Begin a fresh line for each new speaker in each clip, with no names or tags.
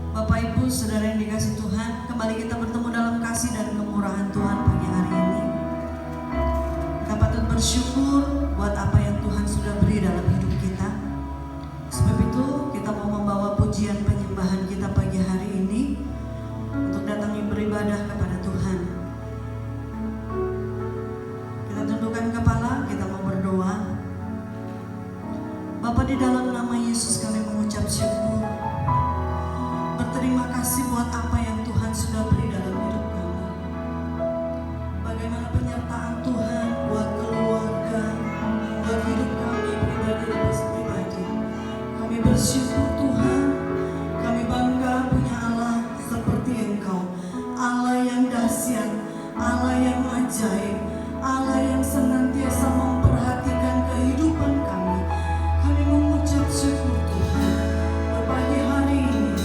Bapak Ibu, Saudara yang dikasih Tuhan, kembali kita bertemu dalam kasih dan kemurahan Tuhan pagi hari ini. Kita patut bersyukur buat apa yang Tuhan sudah beri dalam hidup kita. Sebab itu kita mau membawa pujian penyembahan kita pagi hari ini untuk datangi beribadah kepada Tuhan. Kita tundukkan kepala, kita mau berdoa. Bapa, di dalam nama Yesus kami mengucap syukur. Berterima kasih buat apa yang Tuhan sudah beri dalam hidup kami. Bagaimana penyertaan Tuhan buat keluarga, buat hidup kami pribadi. Kami bersyukur Tuhan, kami bangga punya Allah seperti Engkau. Allah yang dahsyat, Allah yang ajaib, Allah yang senantiasa memperhatikan kehidupan kami. Kami mengucap syukur Tuhan. Berpagi hari ini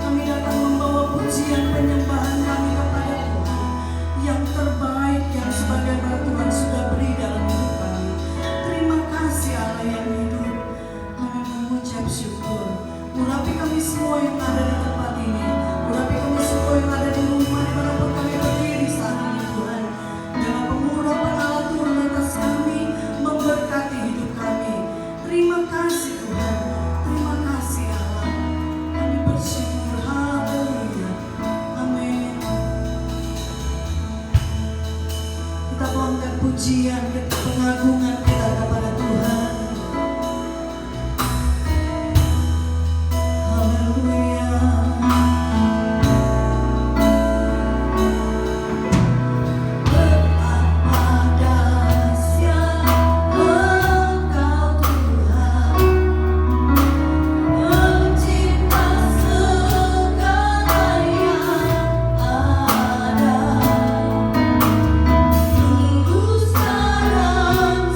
kami datang membawa pujian penyembahan kami kepada Tuhan yang terbaik yang sebagaimana Tuhan sudah beri dalam hidup kami. Terima kasih Allah yang hidup. Kami mengucap syukur. Urapi kami semua yang ada di tempat ini. Urapi kami semua yang ada di rumah dimanapun kami berdiri saat ini Tuhan. Dengan pengurapan Allah turun atas kami, memberkati hidup kami. Terima kasih Tuhan. Terima kasih Allah. Kami bersyukur. Haleluya. Amin. Kita banggakan pujian, pengagungan kita kepada Tuhan. Haleluya. Betapa dahsyat Engkau Tuhan, pencipta segala yang ada. Sungguh sekarang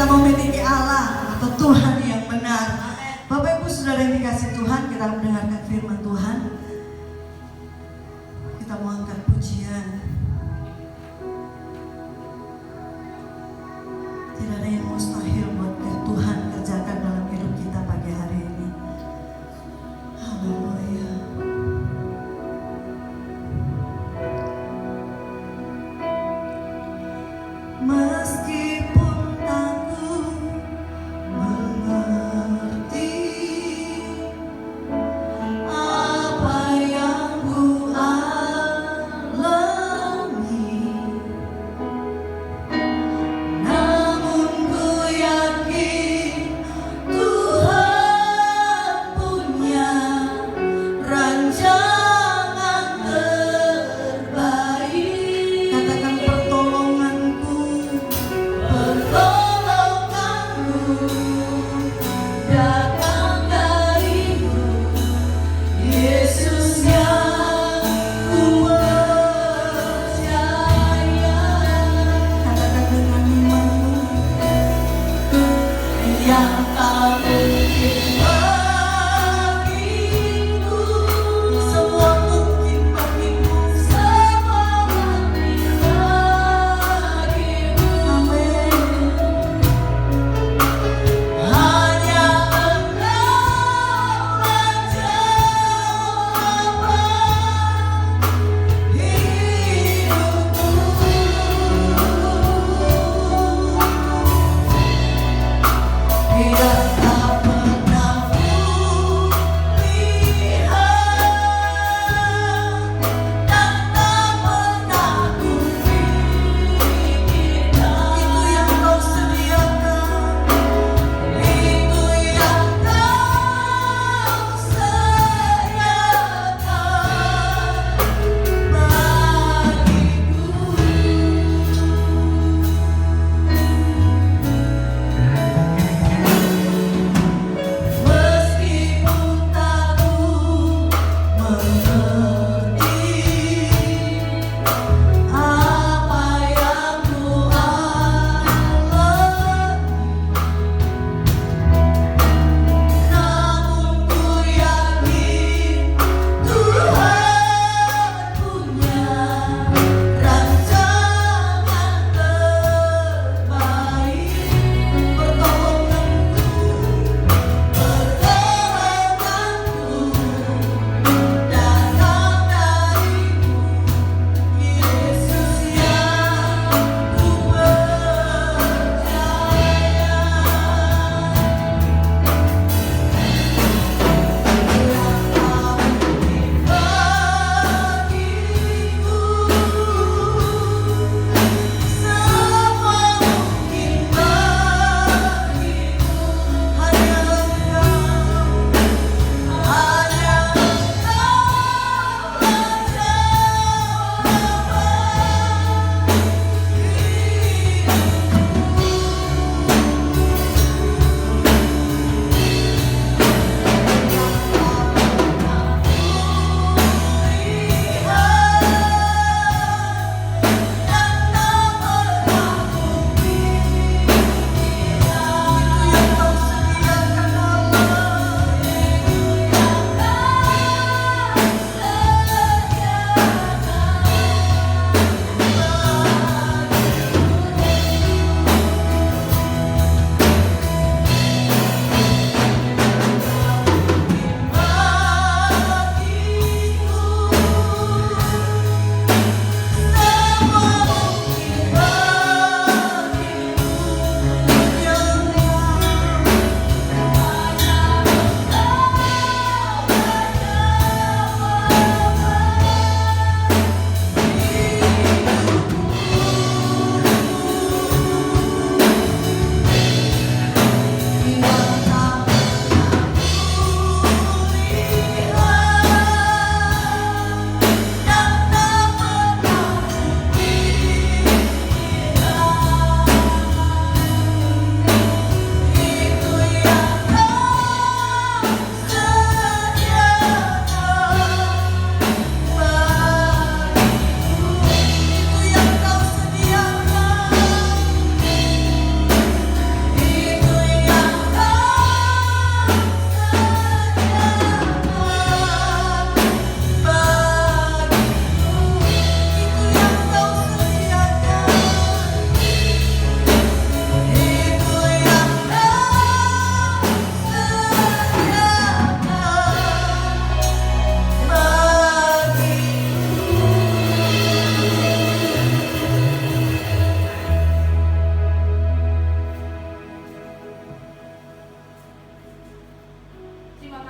memiliki Allah atau Tuhan yang benar. Bapak Ibu Saudara yang dikasih Tuhan, kita mendengarkan firman Tuhan. Kita mau angkat pujian. Tidak ada yang mustahil buat Tuhan kerjakan dalam hidup kita pagi hari ini. Haleluya. Meskipun tanggung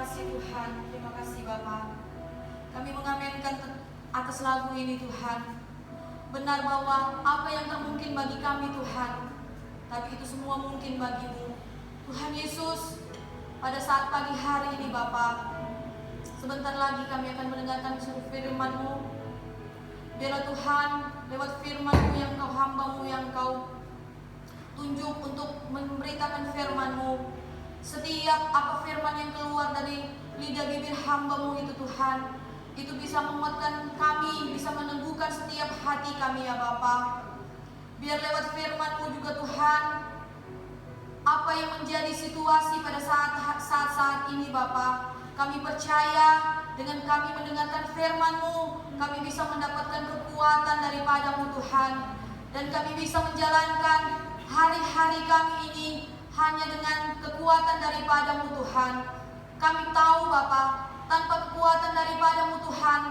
kasih Tuhan, terima kasih Bapa. Kami mengamenkan atas lagu ini Tuhan. Benar bahwa apa yang tak mungkin bagi kami Tuhan, tapi itu semua mungkin bagimu. Tuhan Yesus, pada saat pagi hari ini Bapa, sebentar lagi kami akan mendengarkan firman-Mu. Biarlah Tuhan, lewat firman-Mu yang Kau hamba-Mu yang Kau tunjuk untuk memberitakan firman-Mu, setiap apa firman yang keluar dari lidah bibir hamba-Mu itu Tuhan, itu bisa menguatkan kami, bisa meneguhkan setiap hati kami ya Bapa. Biar lewat firman-Mu juga Tuhan, apa yang menjadi situasi pada saat ini Bapa, kami percaya dengan kami mendengarkan firman-Mu, kami bisa mendapatkan kekuatan daripada-Mu Tuhan, dan kami bisa menjalankan hari-hari kami ini hanya dengan kekuatan daripada-Mu Tuhan. Kami tahu Bapa, tanpa kekuatan daripada-Mu Tuhan,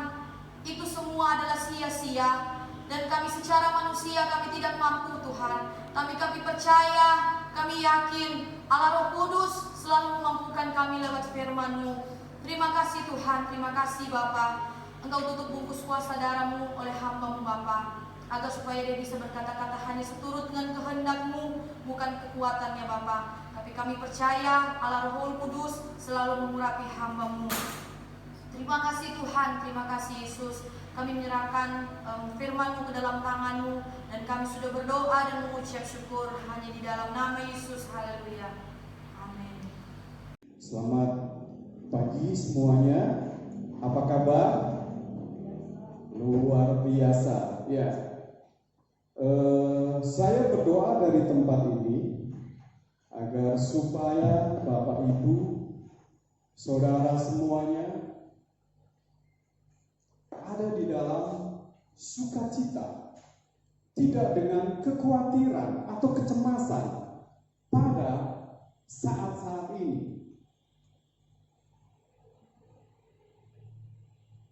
itu semua adalah sia-sia. Dan kami secara manusia kami tidak mampu Tuhan. Kami percaya, kami yakin Allah Roh Kudus selalu memampukan kami lewat firman-Mu. Terima kasih Tuhan, terima kasih Bapa. Engkau tutup bungkus kuasa darah-Mu oleh hamba-Mu Bapa, agar supaya dia bisa berkata-kata hanya seturut dengan kehendak-Mu, bukan kekuatannya Bapa. Tapi kami percaya Allah Roh Kudus selalu mengurapi hamba-Mu. Terima kasih Tuhan, terima kasih Yesus. Kami menyerahkan firman-Mu ke dalam tangan-Mu, dan kami sudah berdoa dan mengucap syukur hanya di dalam nama Yesus. Haleluya. Amin.
Selamat pagi semuanya. Apa kabar? Luar biasa. Ya. Saya berdoa dari tempat ini agar supaya Bapak Ibu, saudara semuanya ada di dalam sukacita, tidak dengan kekhawatiran atau kecemasan pada saat-saat ini.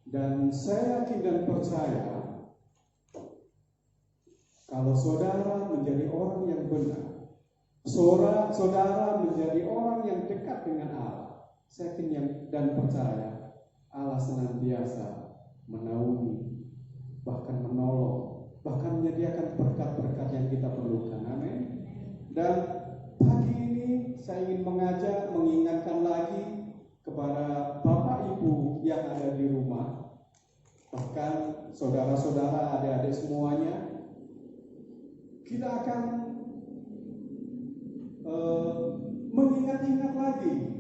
Dan saya yakin dan percaya, kalau saudara menjadi orang yang benar, saudara menjadi orang yang dekat dengan Allah, saya yakin dan percaya Allah senantiasa menaungi, bahkan menolong, bahkan menyediakan berkat-berkat yang kita perlukan. Amin. Dan pagi ini saya ingin mengingatkan lagi kepada Bapak Ibu yang ada di rumah, bahkan saudara-saudara, adik-adik semuanya, kita akan mengingat-ingat lagi,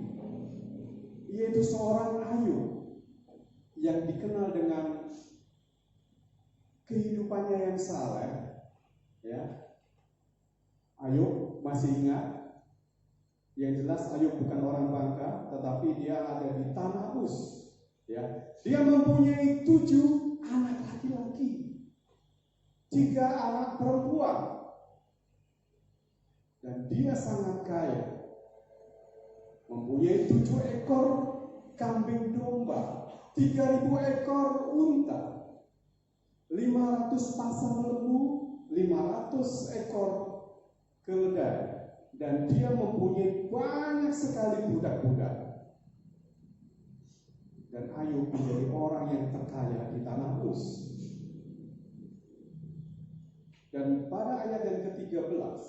yaitu seorang Ayub yang dikenal dengan kehidupannya yang saleh, ya. Ayub, masih ingat? Yang jelas Ayub bukan orang bangka, tetapi dia ada di tanah Uz, ya. Dia mempunyai 7 anak laki-laki, 3 anak perempuan, dan dia sangat kaya. Mempunyai 7 ekor kambing domba, 3.000 ekor unta, 500 pasang lembu, 500 ekor keledai, dan dia mempunyai banyak sekali budak-budak. Dan Ayub menjadi orang yang terkaya di tanah Uz. Dan pada ayat yang ke-13,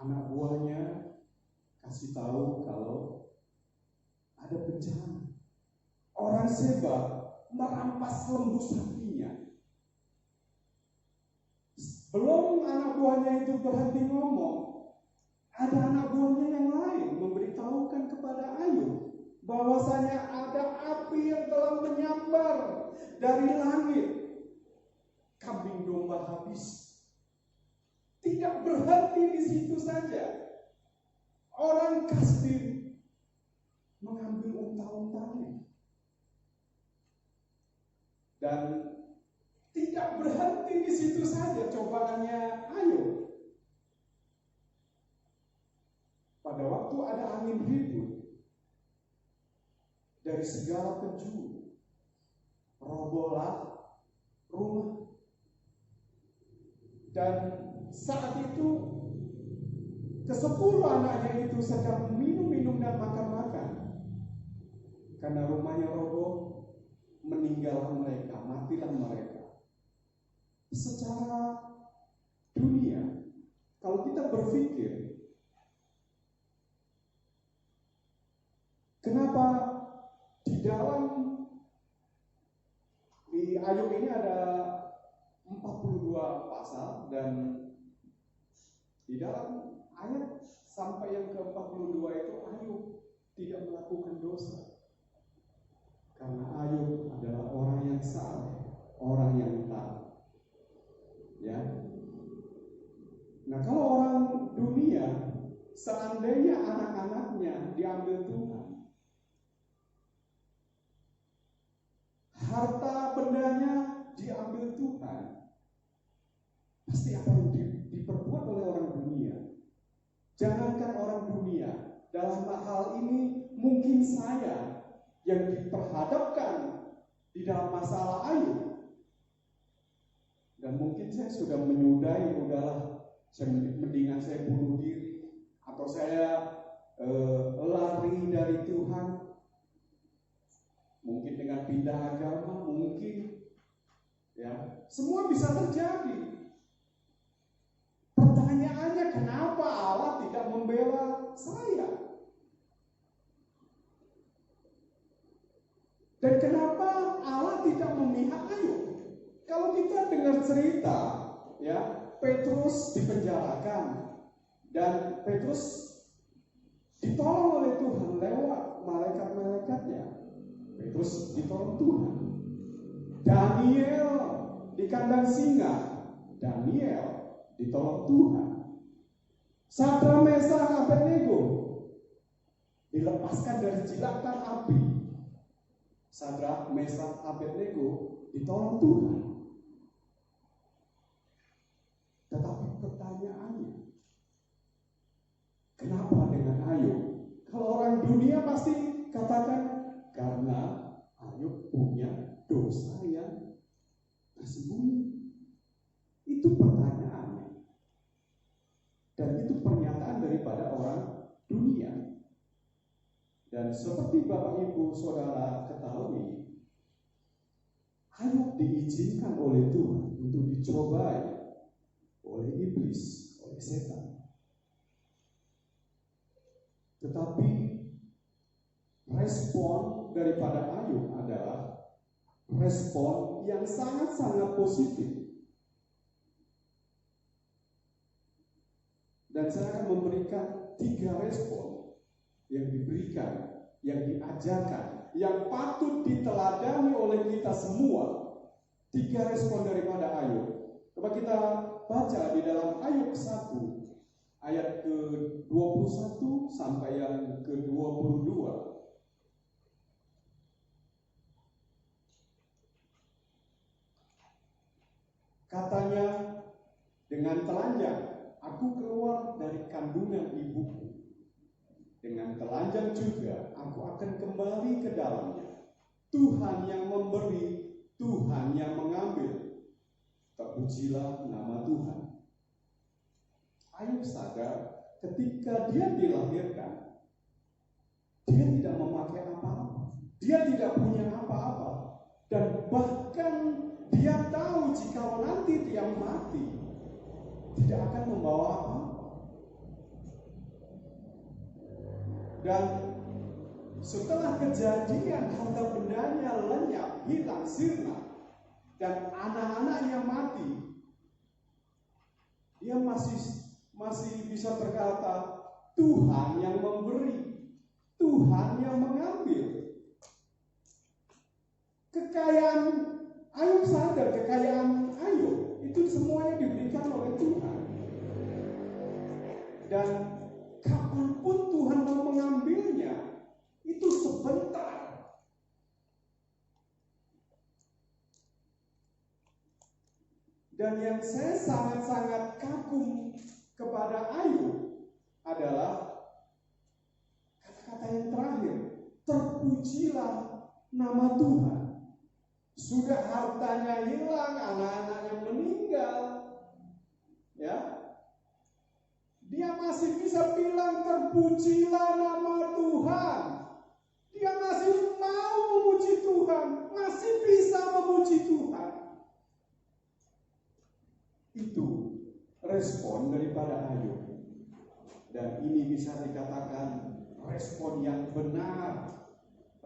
anak buahnya kasih tahu kalau ada bencana. Orang Seba merampas lembu sapinya. Belum anak buahnya itu berhenti ngomong, ada anak buahnya yang lain memberitahukan kepada Ayub bahwasanya ada api yang telah menyambar dari langit. Kambing domba habis. Tidak berhenti di situ saja. Orang Kasdim mengambil unta-untanya. Dan tidak berhenti di situ saja cobaannya Ayub. Pada waktu ada angin ribut dari segala penjuru, robohlah rumah. Dan saat itu ke-10 anaknya itu sedang minum-minum tidak makan-makan karena rumahnya roboh, meninggallah mereka, matilah mereka. Secara dunia, kalau kita berpikir, kenapa di Ayub ini ada 42 pasal, dan di dalam ayat sampai yang ke-42 itu Ayub tidak melakukan dosa. Karena Ayub adalah orang yang saleh, orang yang taat. Ya. Nah, kalau orang dunia, seandainya anak-anaknya diambil Tuhan, harta bendanya diambil Tuhan, pasti apa yang diperbuat oleh orang dunia. Jangankan orang dunia, dalam hal ini mungkin saya yang diperhadapkan di dalam masalah Ayub, dan mungkin saya sudah menyudahi, udahlah, mendingan saya bunuh diri, atau saya lari dari Tuhan, mungkin dengan pindah agama, mungkin, ya, semua bisa terjadi. Pertanyaannya, kenapa Allah tidak membela saya? Dan kenapa Allah tidak memihak Ayub? Kalau kita dengar cerita, ya, Petrus dipenjarakan dan Petrus ditolong oleh Tuhan lewat malaikat-malaikatnya. Petrus ditolong Tuhan. Daniel di kandang singa, Daniel ditolong Tuhan. Sadrak, Mesak, Abednego dilepaskan dari jilatan api. Sadrak, Mesak, Abednego ditolong Tuhan. Tetapi pertanyaannya, kenapa dengan Ayub? Kalau orang dunia pasti katakan karena Ayub punya dosa yang tersembunyi. Itu pertanyaannya. Dan itu pernyataan daripada orang dunia. Dan seperti Bapak Ibu Saudara ketahui, Ayub diizinkan oleh Tuhan untuk dicobai oleh iblis, oleh setan. Tetapi respon daripada Ayub adalah respon yang sangat-sangat positif. Dan saya akan memberikan 3 respon yang diberikan, yang diajarkan, yang patut diteladani oleh kita semua. 3 respon daripada Ayub. Coba kita baca di dalam Ayub 1 ayat ke-21 sampai yang ke-22. Katanya, dengan telanjang aku keluar dari kandungan ibuku. Dengan telanjang juga aku akan kembali ke dalamnya. Tuhan yang memberi, Tuhan yang mengambil. Terpujilah nama Tuhan. Ayub sadar ketika dia dilahirkan, dia tidak memakai apa-apa. Dia tidak punya apa-apa. Dan bahkan dia tahu jika nanti dia mati, tidak akan membawa apa-apa. Dan setelah kejadian harta bendanya lenyap, hilang, sirna, dan anak-anaknya mati, dia masih bisa berkata, Tuhan yang memberi, Tuhan yang mengambil. Kekayaan Ayub sadar, kekayaan Ayub itu semuanya diberikan oleh Tuhan. Dan kapanpun Tuhan mau mengambilnya, itu sebentar. Dan yang saya sangat-sangat kagum kepada Ayub adalah kata-kata yang terakhir, terpujilah nama Tuhan. Sudah hartanya hilang, anak-anaknya meninggal, ya. Dia masih bisa bilang terpujilah nama Tuhan. Dia masih mau memuji Tuhan, masih bisa memuji Tuhan. Itu respon daripada Ayub. Dan ini bisa dikatakan respon yang benar,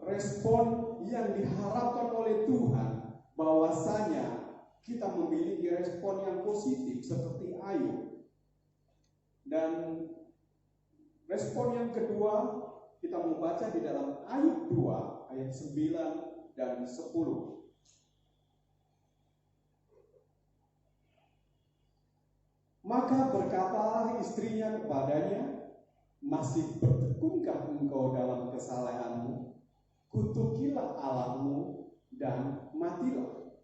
respon yang diharapkan oleh Tuhan, bahwasanya kita memiliki respon yang positif seperti Ayub. Dan respon yang kedua kita membaca di dalam Ayub 2 ayat 9 dan 10. Maka berkatalah istrinya kepadanya, masih bertekunkah engkau dalam kesalehanmu? Kutukilah Allahmu dan matilah.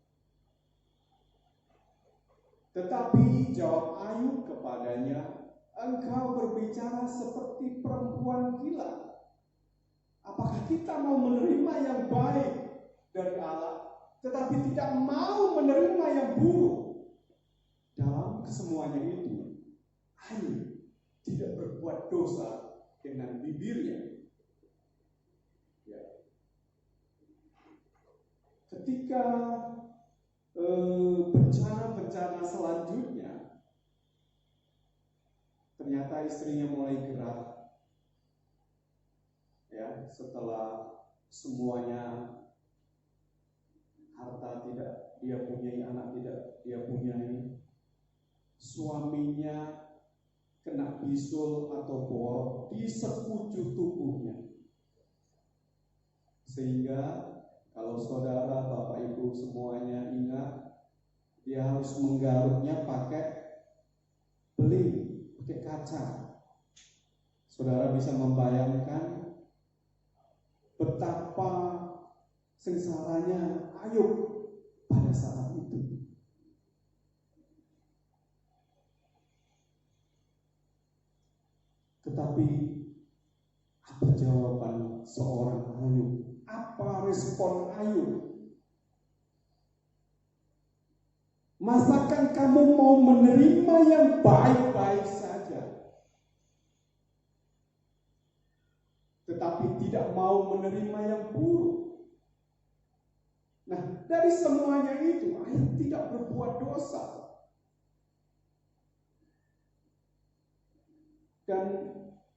Tetapi jawab Ayub kepadanya, engkau berbicara seperti perempuan gila. Apakah kita mau menerima yang baik dari Allah, tetapi tidak mau menerima yang buruk? Dalam kesemuanya itu, Ayub tidak berbuat dosa dengan bibirnya. Ya. Ketika bencana-bencana selanjutnya, ternyata istrinya mulai gerak. Ya, setelah semuanya harta tidak dia punyai, anak tidak dia punyai, suaminya kena bisul atau bor di sekujur tubuhnya. Sehingga kalau saudara, Bapak Ibu semuanya ingat, dia harus menggaruknya pakai beling, pakai kaca. Saudara bisa membayangkan betapa sengsaranya Ayub pada saat itu. Tetapi apa jawaban seorang Ayub? Apa respon Ayub? Masakan kamu mau menerima yang baik-baik saja, tetapi tidak mau menerima yang buruk? Nah, dari semuanya itu Ayub tidak berbuat dosa. Dan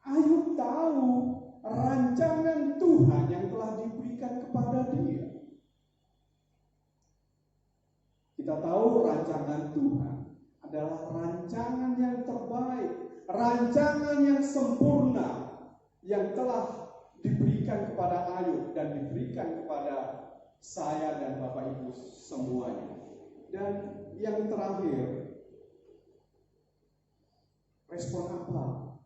Ayub tahu rancangan Tuhan yang telah diberikan kepada dia. Kita tahu rancangan Tuhan adalah rancangan yang terbaik, rancangan yang sempurna yang telah diberikan kepada Ayub dan diberikan kepada saya dan Bapak Ibu semuanya. Dan yang terakhir, respon apa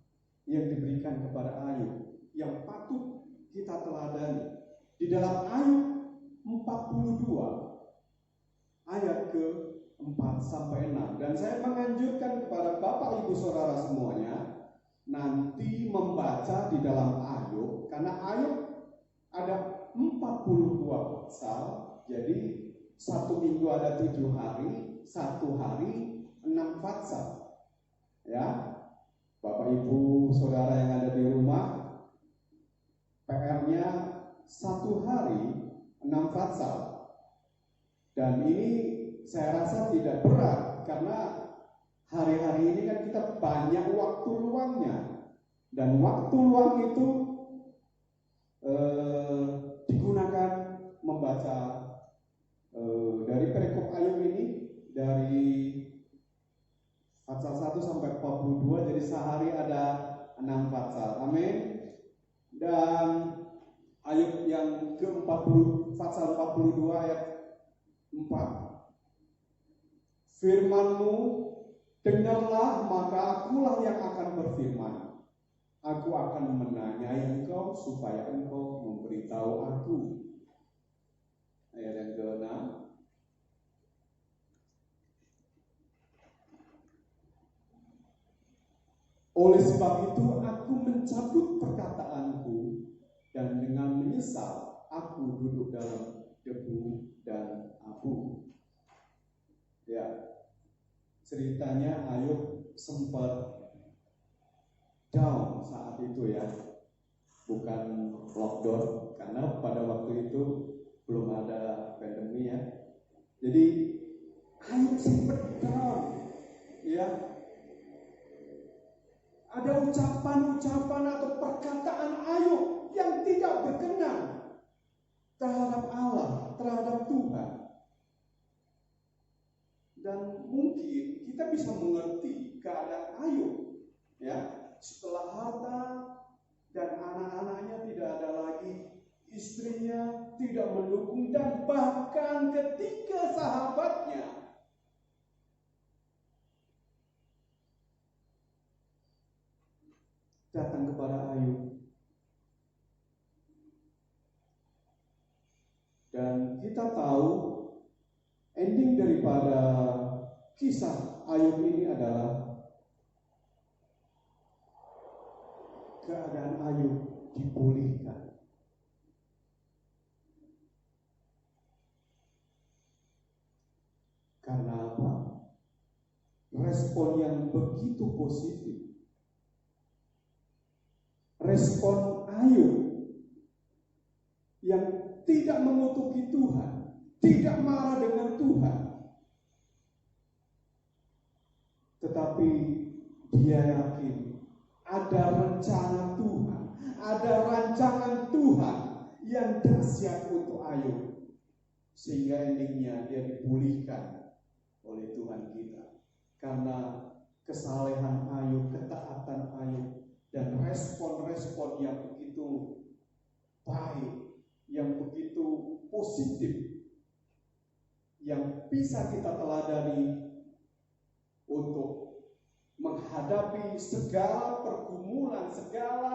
yang diberikan kepada Ayub yang patut kita teladani? Di dalam Ayub 42 ayat ke-4 sampai 6. Dan saya menganjurkan kepada Bapak Ibu Saudara semuanya nanti membaca di dalam Ayub, karena Ayub ada 42 pasal. Jadi satu minggu ada 7 hari, satu hari 6 pasal. Ya, Bapak Ibu Saudara yang ada di rumah, PR-nya satu hari 6 pasal. Dan ini saya rasa tidak berat, karena hari-hari ini kan kita banyak waktu luangnya. Dan waktu luang itu digunakan membaca dari perikop Ayub ini, dari pasal 1 sampai 42, jadi sehari ada 6 pasal. Amin. Dan Ayub yang ke-40, pasal 42 ayat 4. Firman-Mu dengarlah, maka akulah yang akan berfirman. Aku akan menanyai engkau supaya engkau memberitahu aku. Ayat yang ke-6. Oleh sebab itu aku mencabut perkataanku, dan dengan menyesal aku duduk dalam debu dan abu. Ya, ceritanya Ayub sempat down saat itu ya, bukan lockdown karena pada waktu itu belum ada pandemi ya. Jadi Ayub sempat down ya. Ada ucapan-ucapan atau perkataan Ayub yang tidak berkenan terhadap Allah, terhadap Tuhan. Dan mungkin kita bisa mengerti keadaan Ayub ya, setelah harta dan anak-anaknya tidak ada lagi, istrinya tidak mendukung, dan bahkan ketika sahabatnya datang kepada Ayub, dan kita tahu ending daripada kisah Ayub ini adalah keadaan Ayub dipulihkan. Karena apa? Respon yang begitu positif. Respon Ayub yang tidak mengutuki Tuhan, tidak marah dengan Tuhan, tetapi dia yakin ada rencana Tuhan, ada rancangan Tuhan yang dahsyat untuk Ayub, sehingga endingnya dia dipulihkan oleh Tuhan kita karena kesalehan Ayub, ketaatan Ayub, dan respon-respon yang begitu baik, yang begitu positif, yang bisa kita teladani untuk menghadapi segala pergumulan, segala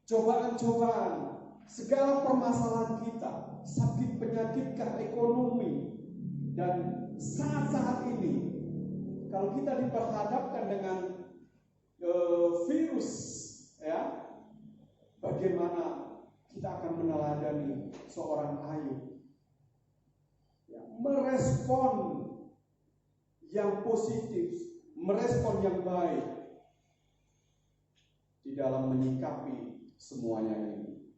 cobaan-cobaan, segala permasalahan kita, sakit penyakitkah, ekonomi, dan saat-saat ini kalau kita diperhadapkan dengan virus ya, bagaimana kita akan meneladani seorang Ayub ya, merespon yang positif, merespon yang baik di dalam menyikapi semuanya ini.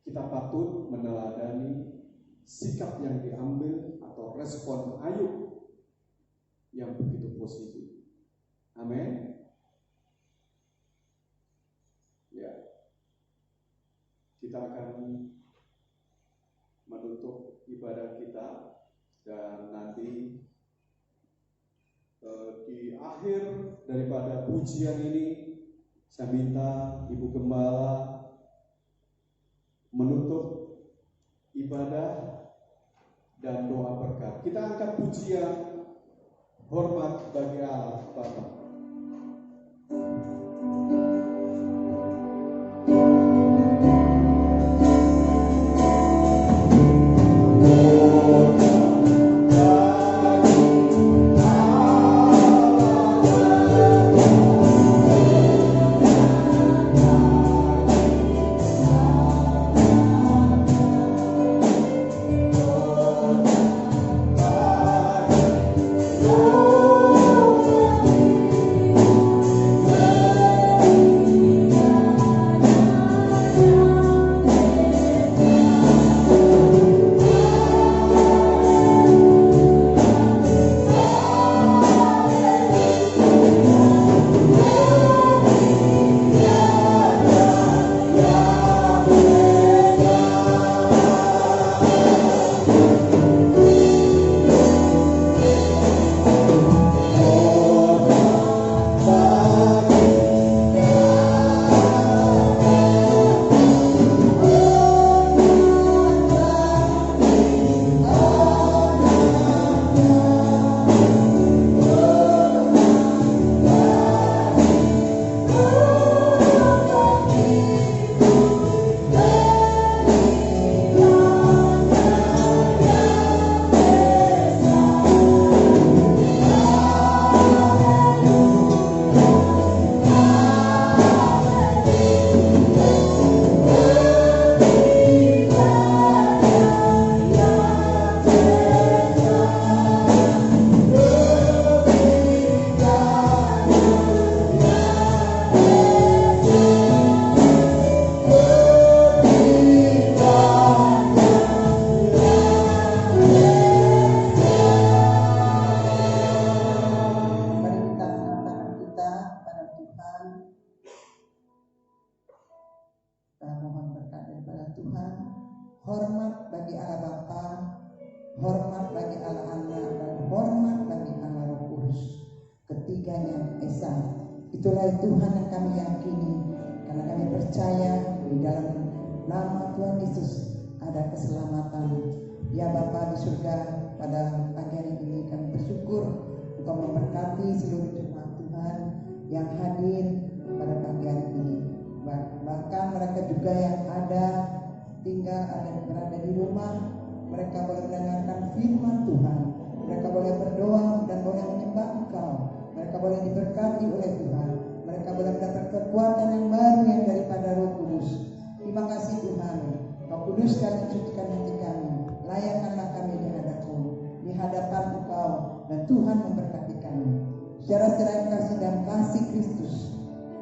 Kita patut meneladani sikap yang diambil atau respon Ayub yang begitu positif. Amin. Ya, kita akan menutup ibadah kita, dan nanti di akhir daripada pujian ini saya minta Ibu Gembala menutup ibadah dan doa berkat. Kita angkat pujian hormat bagi Allah Bapa.
hormat bagi Allah Bapa, hormat bagi Allah Anak, dan hormat bagi Allah Roh Kudus. Ketiganya Esa. Itulah Tuhan yang kami yakini, karena kami percaya di dalam nama Tuhan Yesus ada keselamatan. Ya Bapa di surga, pada pagi hari ini kami bersyukur Engkau memberkati seluruh jemaat Tuhan yang hadir pada pagi hari ini. Bahkan mereka juga yang berada di rumah, mereka boleh mendengarkan firman Tuhan, mereka boleh berdoa dan boleh menyembah Engkau, mereka boleh diberkati oleh Tuhan, mereka boleh mendapat kekuatan yang baru yang daripada Roh Kudus. Terima kasih Tuhan, Kau kuduskan dan sucikan hati kami, layakkanlah kami di hadapan Engkau, dan Tuhan memberkati kami. Secara serahin kasih dan kasih Kristus,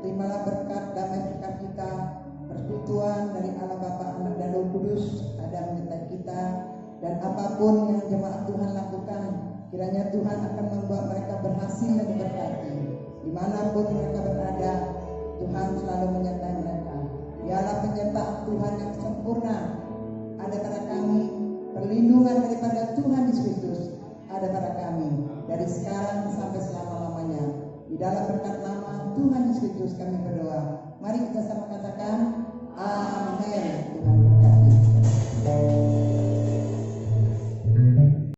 terimalah berkat damai sukacita persekutuan dari Allah Bapa, Anak dan Roh Kudus ada menyertai kita, dan apapun yang jemaat Tuhan lakukan, kiranya Tuhan akan membuat mereka berhasil dan diberkati. Dimanapun mereka berada, Tuhan selalu menyertai mereka. Dialah penyertaan Tuhan yang sempurna ada pada kami, perlindungan daripada Tuhan Yesus Kristus ada pada kami dari sekarang sampai selama-lamanya. Di dalam berkat nama Tuhan Yesus Kristus kami berdoa. Mari kita sama katakan amin.